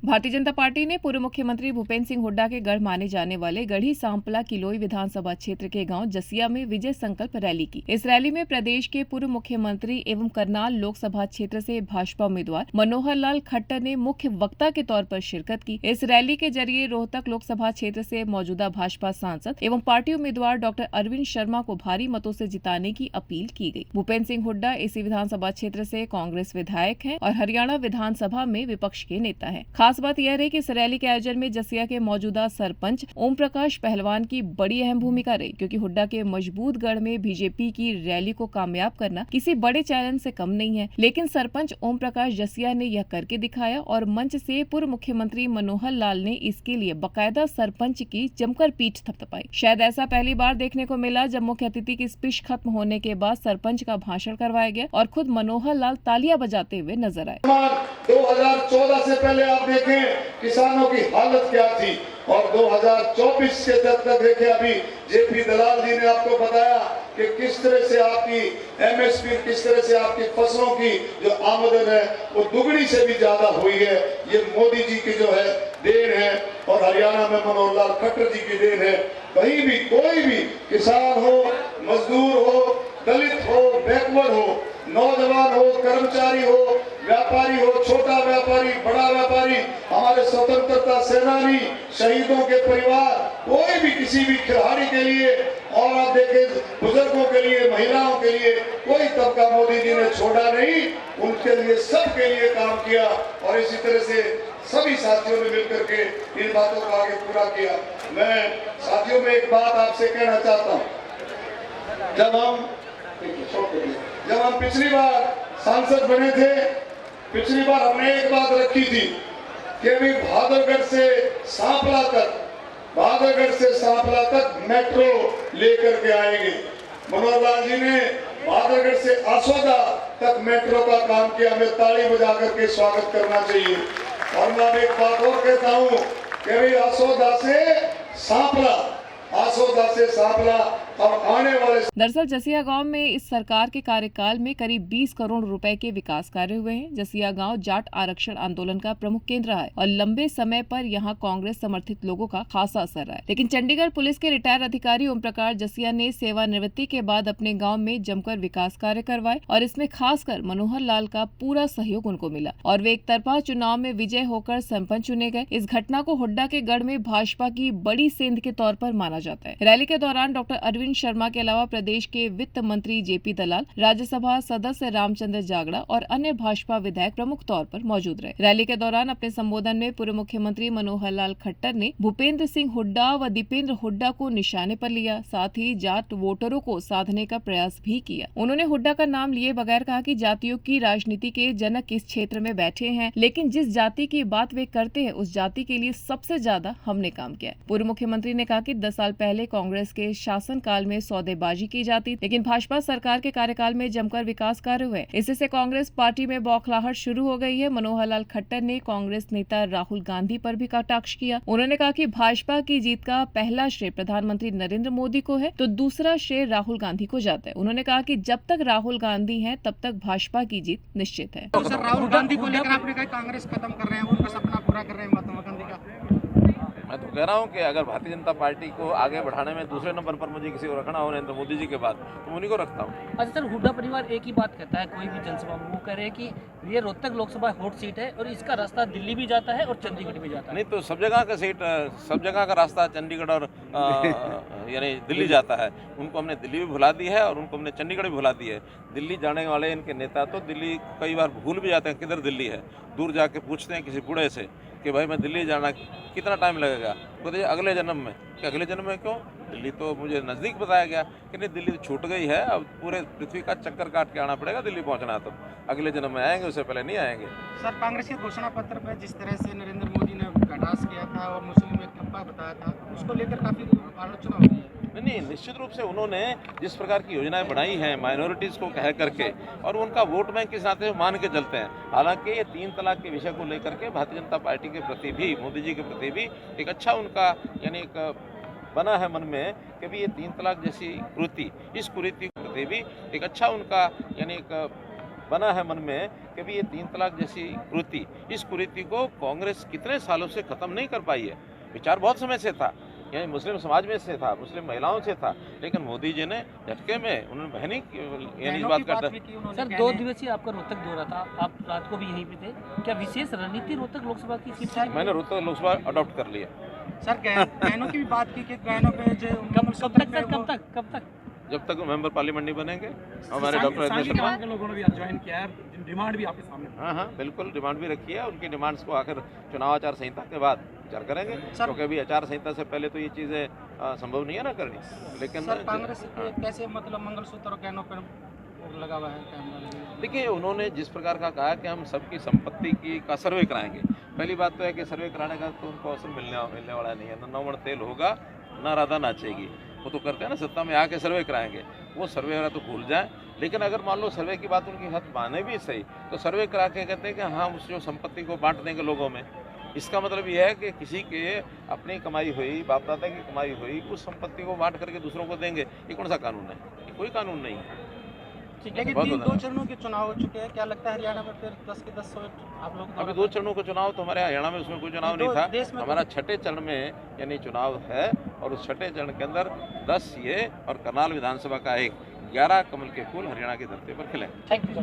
Bharatiya Janata party ने पूर्व मुख्यमंत्री भूपेंद्र सिंह हुड्डा के गढ़ माने जाने वाले गढ़ी सांपला किलोई विधानसभा क्षेत्र के गांव जसिया में विजय संकल्प रैली की। इस रैली में प्रदेश के पूर्व मुख्यमंत्री एवं करनाल लोकसभा क्षेत्र से भाजपा उम्मीदवार मनोहर लाल खट्टर ने मुख्य वक्ता के तौर पर शिरकत की। इस रैली के जरिए रोहतक लोकसभा क्षेत्र से मौजूदा भाजपा सांसद एवं पार्टी उम्मीदवार डॉक्टर अरविंद शर्मा को भारी मतों से जिताने की अपील की गई। भूपेंद्र सिंह हुड्डा इसी विधानसभा क्षेत्र से कांग्रेस विधायक हैं और हरियाणा विधानसभा में विपक्ष के नेता हैं। खास बात यह रही कि इस रैली के आयोजन में जसिया के मौजूदा सरपंच ओम प्रकाश पहलवान की बड़ी अहम भूमिका रही, क्योंकि हुड्डा के मजबूत गढ़ में बीजेपी की रैली को कामयाब करना किसी बड़े चैलेंज से कम नहीं है। लेकिन सरपंच ओम प्रकाश जसिया ने यह करके दिखाया और मंच से पूर्व मुख्यमंत्री मनोहर लाल ने इसके लिए बकायदा सरपंच की जमकर पीठ थपथपाई। शायद ऐसा पहली बार देखने को मिला जब मुख्य अतिथि की स्पीच खत्म होने के बाद सरपंच का भाषण करवाया गया और खुद मनोहर लाल तालियां बजाते हुए नजर आए। 2014 से पहले आप देखें किसानों की हालत क्या थी और 2024 के तक देखें अभी जेपी दलाल जी ने आपको बताया कि किस तरह से आपकी एमएसपी, किस तरह से आपकी फसलों की जो आमदन है वो दुगनी से भी ज्यादा हुई है। ये मोदी जी की जो है देन है और हरियाणा में मनोहर लाल खट्टर जी की देन है। कहीं भी कोई भी किसान हो, मजदूर हो, दलित हो, बैकवर्ड हो, नौजवान हो, कर्मचारी हो, व्यापारी हो, छोटा व्यापारी, बड़ा व्यापारी, हमारे स्वतंत्रता सेनानी, शहीदों के परिवार, कोई भी किसी भी खिलाड़ी के लिए और आप देखें बुजुर्गों के लिए, महिलाओं के लिए कोई तबका मोदी जी ने छोड़ा नहीं। उनके लिए, सबके लिए काम किया और इसी तरह से सभी साथियों ने मिलकर के इन बातों को आगे पूरा किया। मैं साथियों में एक बात आपसे कहना चाहता हूँ, जब हम पिछली बार सांसद बने थे, पिछली बार हमने एक बात रखी थी कि अभी बहादुरगढ़ से सांपला तक मेट्रो लेकर के आएंगे। मनोहर लाल जी ने बहादुरगढ़ से आसोदा तक मेट्रो का काम किया। हमें ताली बजा करके स्वागत करना चाहिए। और मैं अब एक बात और कहता हूँ कि अभी आसोदा से सांपला अब आने वाले। दरअसल जसिया गांव में इस सरकार के कार्यकाल में करीब 20 करोड़ रुपए के विकास कार्य हुए हैं। जसिया गांव जाट आरक्षण आंदोलन का प्रमुख केंद्र रहा है और लंबे समय पर यहां कांग्रेस समर्थित लोगों का खासा असर रहा है। लेकिन चंडीगढ़ पुलिस के रिटायर अधिकारी ओम प्रकाश जसिया ने सेवानिवृत्ति के बाद अपने गाँव में जमकर विकास कार्य करवाए और इसमें खासकर मनोहर लाल का पूरा सहयोग उनको मिला और वे एक तरफा चुनाव में विजय होकर सरपंच चुने गए। इस घटना को हुड्डा के गढ़ में भाजपा की बड़ी सेंध के तौर पर माना जाता है। रैली के दौरान डॉक्टर अरविंद शर्मा के अलावा प्रदेश के वित्त मंत्री जेपी दलाल, राज्यसभा सदस्य रामचंद्र जागड़ा और अन्य भाजपा विधायक प्रमुख तौर पर मौजूद रहे। रैली के दौरान अपने संबोधन में पूर्व मुख्यमंत्री मनोहर लाल खट्टर ने भूपेंद्र सिंह हुड्डा व दीपेंद्र हुड्डा को निशाने पर लिया, साथ ही जाट वोटरों को साधने का प्रयास भी किया। उन्होंने हुड्डा का नाम लिए बगैर कहा कि जातियों की राजनीति के जनक इस क्षेत्र में बैठे हैं, लेकिन जिस जाति की बात वे करते हैं उस जाति के लिए सबसे ज्यादा हमने काम किया। पूर्व मुख्यमंत्री ने कहा कि 10 साल पहले कांग्रेस के शासन काल में सौदेबाजी की जाती, लेकिन भाजपा सरकार के कार्यकाल में जमकर विकास कार्य हुए। इससे कांग्रेस पार्टी में बौखलाहट शुरू हो गई है। मनोहर लाल खट्टर ने कांग्रेस नेता राहुल गांधी पर भी कटाक्ष किया। उन्होंने कहा कि भाजपा की जीत का पहला श्रेय प्रधानमंत्री नरेंद्र मोदी को है तो दूसरा श्रेय राहुल गांधी को जाता है। उन्होंने कहा कि जब तक राहुल गांधी हैं तब तक भाजपा की जीत निश्चित है। तो सर, राहुल गांधी को लेकर आपने कहा कांग्रेस खत्म कर रहे हैं, उनका सपना पूरा कर रहे हैं महात्मा गांधी का। मैं तो कह रहा हूँ कि अगर भारतीय जनता पार्टी को आगे बढ़ाने में दूसरे नंबर पर मुझे किसी को रखना हो नरेंद्र मोदी जी के बाद, तो उन्हीं को रखता हूँ। अच्छा सर, हुड्डा परिवार एक ही बात कहता है कोई भी जनसभा में, वो कह रहे हैं कि ये रोहतक लोकसभा हॉट सीट है और इसका रास्ता दिल्ली भी जाता है और चंडीगढ़ भी जाता है। नहीं तो सब जगह का रास्ता चंडीगढ़ और यानी दिल्ली जाता है। उनको हमने दिल्ली भी भुला दी है और उनको हमने चंडीगढ़ भी भुला दी है। दिल्ली जाने वाले इनके नेता तो दिल्ली कई बार भूल भी जाते हैं किधर दिल्ली है। दूर जाके पूछते हैं किसी बूढ़े से कि भाई मैं दिल्ली जाना कितना टाइम लगेगा, बोलते अगले जन्म में। कि अगले जन्म में क्यों? दिल्ली तो मुझे नज़दीक बताया गया कि नहीं, दिल्ली तो छूट गई है, अब पूरे पृथ्वी का चक्कर काट के आना पड़ेगा दिल्ली पहुंचना। तो अगले जन्म में आएंगे, उससे पहले नहीं आएंगे। सर, कांग्रेस के घोषणा पत्र पर जिस तरह से नरेंद्र मोदी ने कटाक्ष किया था और मुस्लिम एक ठप्पा बताया था, उसको लेकर काफी आलोचना हो रही है। नहीं, निश्चित रूप से उन्होंने जिस प्रकार की योजनाएं बनाई हैं माइनॉरिटीज़ को कह करके, और उनका वोट बैंक किस नाते मान के चलते हैं। हालांकि ये 3 तलाक के विषय को लेकर के भारतीय जनता पार्टी के प्रति भी, मोदी जी के प्रति भी एक अच्छा उनका यानी एक बना है मन में कि भी ये 3 तलाक जैसी कुरीति, इस कुरीति के प्रति भी एक अच्छा उनका यानी एक बना है मन में कि भी ये 3 तलाक जैसी कुरीति, इस कुरीति को कांग्रेस कितने सालों से ख़त्म नहीं कर पाई है। विचार बहुत समय से था, यानी मुस्लिम समाज में से था, मुस्लिम महिलाओं से था, लेकिन मोदी जी ने झटके में उन्होंने बहनी यानी इस बात का सर 2 दिवसीय आपका रोहतक दौरा था, आप रात को भी यहीं पे थे, क्या विशेष रणनीति रोहतक लोकसभा की सीट से? मैंने रोहतक लोकसभा अडॉप्ट कर लिया। सर गहनों की भी बात की कि गहनों पे जो कब तक जब तक मेंबर पार्लियामेंट नहीं बनेंगे हमारे डॉक्टर के लोगों ने भी ज्वाइन किया है, डिमांड भी आपके सामने। हाँ बिल्कुल डिमांड भी रखी है। उनकी डिमांड्स को आखिर चुनाव आचार संहिता के बाद विचार करेंगे, क्योंकि अभी आचार संहिता से पहले तो ये चीज़ें संभव नहीं है ना करनी। लेकिन सर कांग्रेस कैसे मतलब मंगलसूत्र और गहनों पर लगा हुआ है कैमरा? देखिए उन्होंने जिस प्रकार का कहा कि हम सबकी संपत्ति का सर्वे कराएंगे, पहली बात तो है कि सर्वे कराने का तो उनको अवसर मिलने वाला नहीं है। न 9 मण तेल होगा, ना राधा नाचेगी। वो तो करते हैं ना सत्ता में आके सर्वे कराएंगे, वो सर्वे वाला तो भूल जाए। लेकिन अगर मान लो सर्वे की बात उनकी हद माने भी सही, तो सर्वे करा के कहते हैं कि हाँ उस जो संपत्ति को बांट देंगे लोगों में। इसका मतलब ये है कि किसी के अपनी कमाई हुई, बाप दादा की कमाई हुई, उस संपत्ति को बांट करके दूसरों को देंगे, ये कौन सा कानून है? ये कोई कानून नहीं है। लेकिन 2 चरणों के चुनाव हो चुके हैं, क्या लगता है हरियाणा में फिर 10 के 10 आप लोग? अभी 2 चरणों का चुनाव तो हमारे हरियाणा में उसमें कोई चुनाव नहीं था। हमारा 6ठे चरण में यानी चुनाव है, और उस 6ठे चरण के अंदर 10 ये और करनाल विधानसभा का 11 कमल के फूल हरियाणा की धरती पर खिले। Thank you.